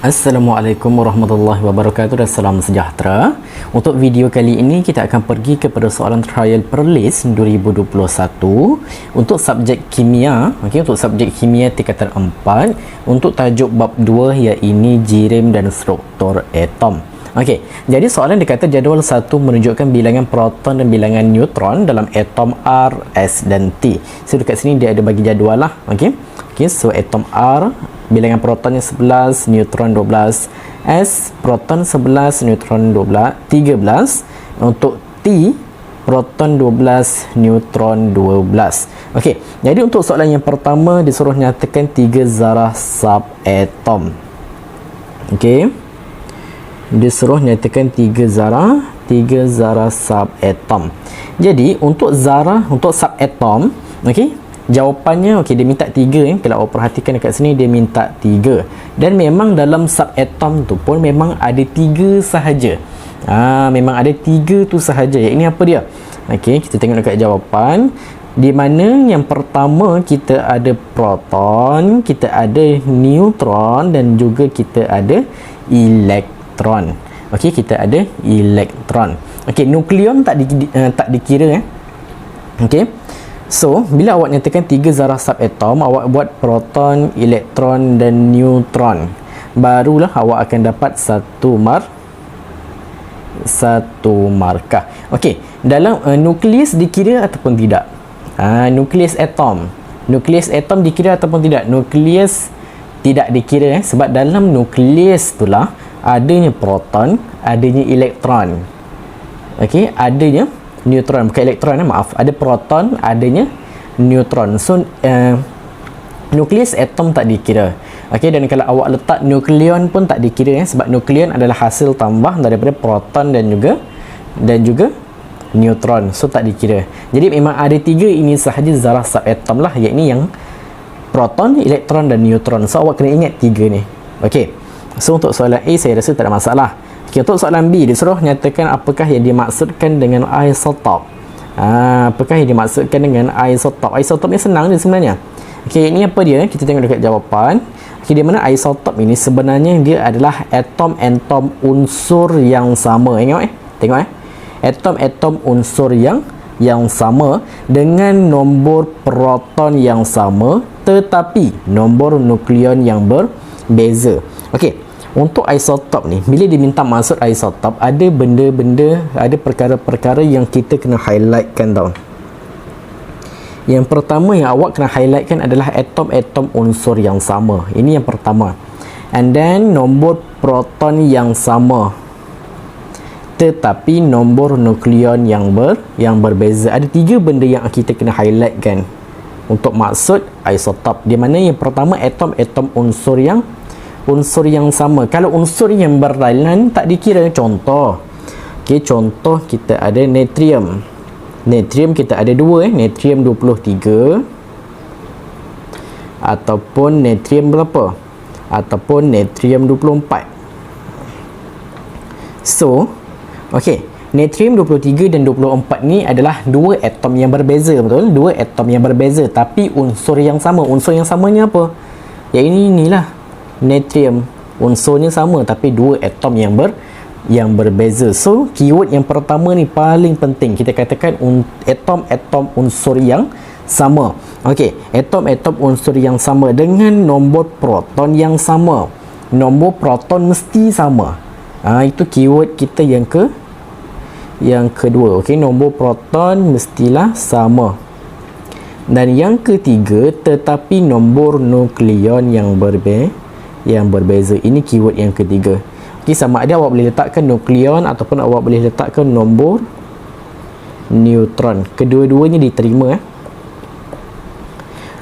Assalamualaikum warahmatullahi wabarakatuh dan salam sejahtera. Untuk video kali ini kita akan pergi kepada soalan trial perlis 2021 untuk subjek kimia, untuk subjek kimia tingkatan 4 untuk tajuk bab 2 iaitu jirim dan struktur atom. Jadi soalan dikata jadual 1 menunjukkan bilangan proton dan bilangan neutron dalam atom R, S dan T. So dekat sini dia ada bagi jadual lah. So atom R bilangan protonnya 11, neutron 12. S proton 11, neutron 13. Untuk T proton 12, neutron 12. Jadi untuk soalan yang pertama disuruh nyatakan 3 zarah subatom. Disuruh nyatakan 3 zarah subatom. Jadi untuk zarah, untuk subatom, jawapannya dia minta 3. Kalau awak perhatikan dekat sini dia minta 3. Dan memang dalam subatom tu pun memang ada 3 sahaja. Memang ada 3 tu sahaja. Ini apa dia? Kita tengok dekat jawapan. Di mana yang pertama kita ada proton, kita ada neutron dan juga kita ada elektron. Kita ada elektron. Nukleon tak dikira. So, bila awak nyatakan 3 zarah subatom, awak buat proton, elektron dan neutron. Barulah awak akan dapat satu markah. Dalam nukleus dikira ataupun tidak? Nukleus atom. Nukleus atom dikira ataupun tidak? Nukleus tidak dikira sebab dalam nukleus itulah adanya proton, adanya elektron. Adanya neutron, bukan elektron, maaf, ada proton, adanya neutron. So nukleus atom tak dikira. Dan kalau awak letak nukleon pun tak dikira sebab nukleon adalah hasil tambah daripada proton dan juga neutron. So tak dikira. Jadi memang ada 3 ini sahaja zarah subatom lah, iaitu yang proton, elektron dan neutron. So awak kena ingat 3 ni. So untuk soalan A saya rasa tak ada masalah. Untuk soalan B disuruh nyatakan apakah yang dimaksudkan dengan isotop. Apakah yang dimaksudkan dengan isotop? Isotop ni senang je sebenarnya. Ini apa dia? Kita tengok dekat jawapan. Di mana isotop ini sebenarnya dia adalah atom-atom unsur yang sama. Tengok. Atom-atom unsur yang sama dengan nombor proton yang sama tetapi nombor nukleon yang berbeza. Untuk isotop ni, bila diminta maksud isotop, ada benda-benda, ada perkara-perkara yang kita kena highlightkan tau. Yang pertama yang awak kena highlightkan adalah atom-atom unsur yang sama. Ini yang pertama. And then nombor proton yang sama tetapi nombor nukleon yang berbeza. Ada 3 benda yang kita kena highlightkan untuk maksud isotop. Di mana yang pertama atom-atom unsur yang sama. Kalau unsur yang berlainan tak dikira. Contoh kita ada natrium. Natrium kita ada 2, natrium 23 ataupun natrium berapa? Ataupun natrium 24. So natrium 23 dan 24 ni adalah 2 atom yang berbeza, betul? 2 atom yang berbeza tapi unsur yang sama. Unsur yang samanya apa? Inilah natrium, unsurnya sama tapi 2 atom yang berbeza. So keyword yang pertama ni paling penting. Kita katakan atom-atom unsur yang sama. Atom-atom unsur yang sama dengan nombor proton yang sama. Nombor proton mesti sama. Itu keyword kita yang kedua. Nombor proton mestilah sama. Dan yang ketiga, tetapi nombor nukleon yang berbeza. Ini keyword yang ketiga. Sama ada awak boleh letakkan nukleon ataupun awak boleh letakkan nombor neutron. Kedua-duanya diterima.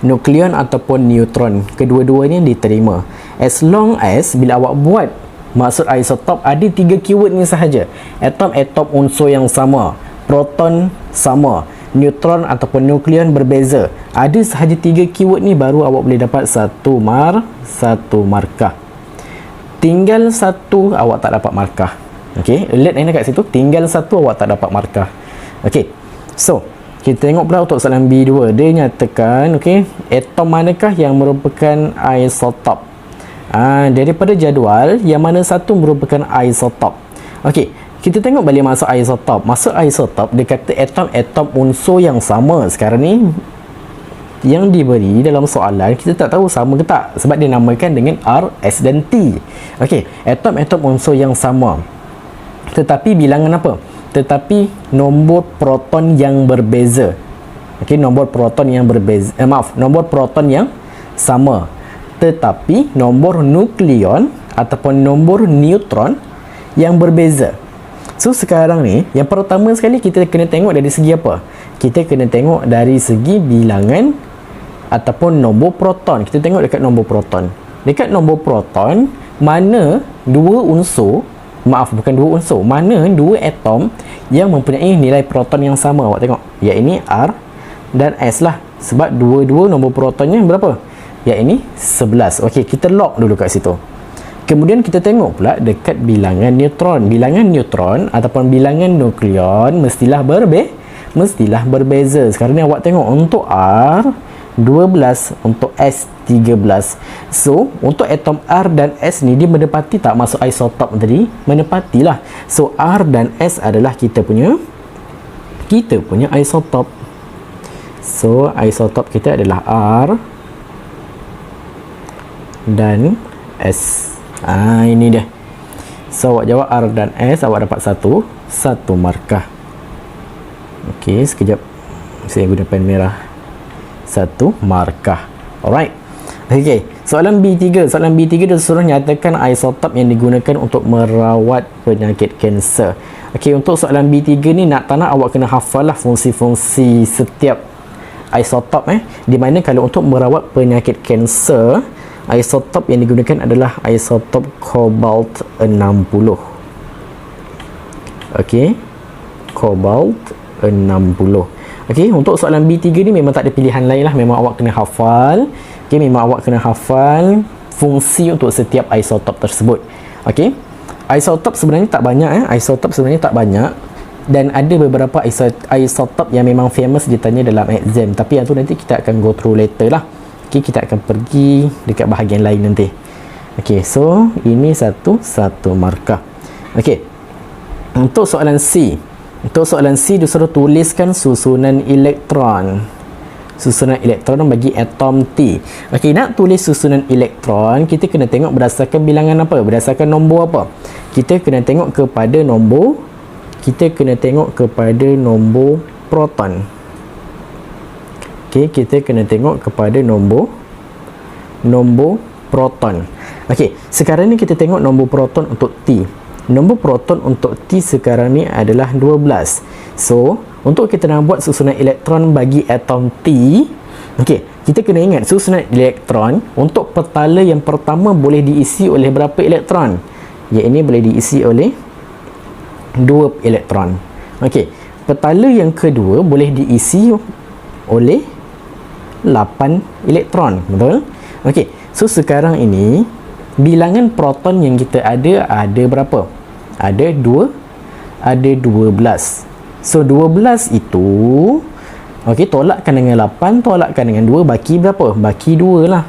Nukleon ataupun neutron, kedua-duanya diterima. As long as bila awak buat maksud isotop ada 3 keyword ni sahaja. Atom-atom unsur yang sama, proton sama, neutron ataupun nukleon berbeza. Ada sahaja 3 keyword ni baru awak boleh dapat satu markah. Tinggal satu awak tak dapat markah. Alert kat situ, tinggal satu awak tak dapat markah. So kita tengok pula untuk soalan B2. Dia nyatakan atom manakah yang merupakan isotop. Daripada jadual, yang mana satu merupakan isotop. Okey, kita tengok balik masuk isotop. Masuk isotop, dia kata atom-atom unsur yang sama. Sekarang ni yang diberi dalam soalan kita tak tahu sama ke tak, sebab dia namakan dengan R, S dan T. Okey, atom-atom unsur yang sama, tetapi bilangan apa? Tetapi nombor proton yang berbeza. Okey, nombor proton yang berbeza, nombor proton yang sama, tetapi nombor nukleon ataupun nombor neutron yang berbeza. So sekarang ni, yang pertama sekali kita kena tengok dari segi apa? Kita kena tengok dari segi bilangan ataupun nombor proton. Kita tengok dekat nombor proton. Dekat nombor proton, mana dua unsur, mana dua atom yang mempunyai nilai proton yang sama. Awak tengok, yang ini R dan S lah. Sebab dua-dua nombor protonnya berapa? Yang ini 11. Okey, kita lock dulu kat situ. Kemudian kita tengok pula dekat bilangan neutron. Bilangan neutron ataupun bilangan nukleon mestilah berbeza. Sekarang ni awak tengok, untuk R 12, untuk S 13. So untuk atom R dan S ni, dia menepati tak masuk isotop tadi? Menepatilah. So R dan S adalah kita punya isotop. So isotop kita adalah R dan S. Ini dia. So awak jawab R dan S, awak dapat satu markah. Okey, sekejap saya guna pen merah. 1 markah. Alright. Okey, soalan B3. Soalan B3 dia suruh nyatakan isotop yang digunakan untuk merawat penyakit kanser. Okey, untuk soalan B3 ni tak nak awak kena hafal lah fungsi-fungsi setiap isotop di mana kalau untuk merawat penyakit kanser, isotop yang digunakan adalah isotop cobalt 60. Okey, cobalt 60. Okey, untuk soalan B3 ni memang tak ada pilihan lain lah. Memang awak kena hafal. Okey, memang awak kena hafal fungsi untuk setiap isotop tersebut. Okey, isotop sebenarnya tak banyak Isotop sebenarnya tak banyak. Dan ada beberapa isotop yang memang famous ditanya dalam exam. Tapi yang tu nanti kita akan go through later lah. Okey, kita akan pergi dekat bahagian lain nanti. Okey, so ini satu markah. Okey, untuk soalan C. Untuk soalan C, disuruh tuliskan susunan elektron. Susunan elektron bagi atom T. Okey, nak tulis susunan elektron, kita kena tengok berdasarkan bilangan apa? Berdasarkan nombor apa? Kita kena tengok kepada nombor proton. Okey, kita kena tengok kepada nombor proton. Okey, sekarang ni kita tengok nombor proton untuk T. Nombor proton untuk T sekarang ni adalah 12. So, untuk kita nak buat susunan elektron bagi atom T, okey, kita kena ingat susunan elektron untuk petala yang pertama boleh diisi oleh berapa elektron? Yang ini boleh diisi oleh 2 elektron. Okey, petala yang kedua boleh diisi oleh 8 elektron. Betul? Okey, so sekarang ini bilangan proton yang kita ada berapa? Ada 12. So 12 itu, okey, tolakkan dengan 8, tolakkan dengan 2, baki berapa? Baki 2 lah.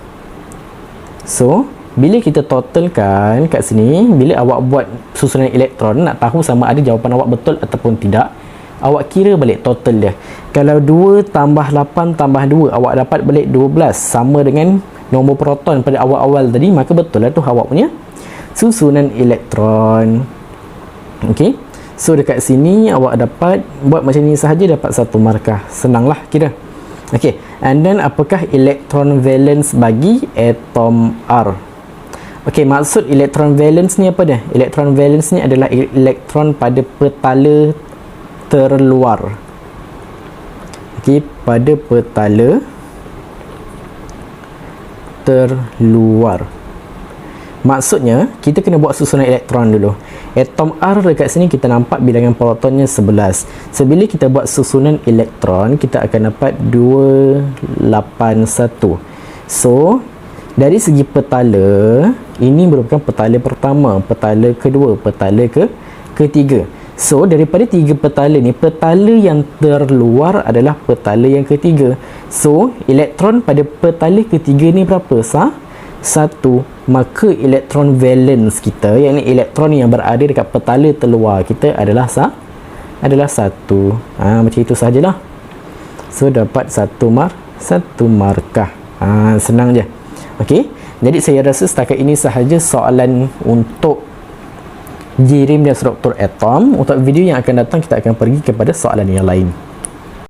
So bila kita totalkan kat sini, bila awak buat susunan elektron, nak tahu sama ada jawapan awak betul ataupun tidak, awak kira balik total dia. Kalau 2 tambah 8 tambah 2, awak dapat balik 12, sama dengan nombor proton pada awal-awal tadi, maka betul lah tu awak punya susunan elektron. Okey, so dekat sini awak dapat buat macam ni sahaja, dapat 1 markah. Senanglah kira. Okey, and then apakah elektron valence bagi atom R? Okey, maksud elektron valence ni apa dia? Elektron valence ni adalah elektron pada petala terluar. Okey, pada petala terluar. Maksudnya, kita kena buat susunan elektron dulu. Atom R dekat sini kita nampak bilangan protonnya 11. So, bila kita buat susunan elektron, kita akan dapat 281. So, dari segi petala, ini merupakan petala pertama, petala kedua, petala ketiga. So, daripada 3 petala ni, petala yang terluar adalah petala yang ketiga. So, elektron pada petala ketiga ni berapa? satu, maka elektron valence kita, yang ni elektron yang berada dekat petala terluar kita adalah satu. Macam itu sajalah. So dapat satu markah. Senang je. Okey. Jadi saya rasa setakat ini sahaja soalan untuk jirim dan struktur atom. Untuk video yang akan datang kita akan pergi kepada soalan yang lain.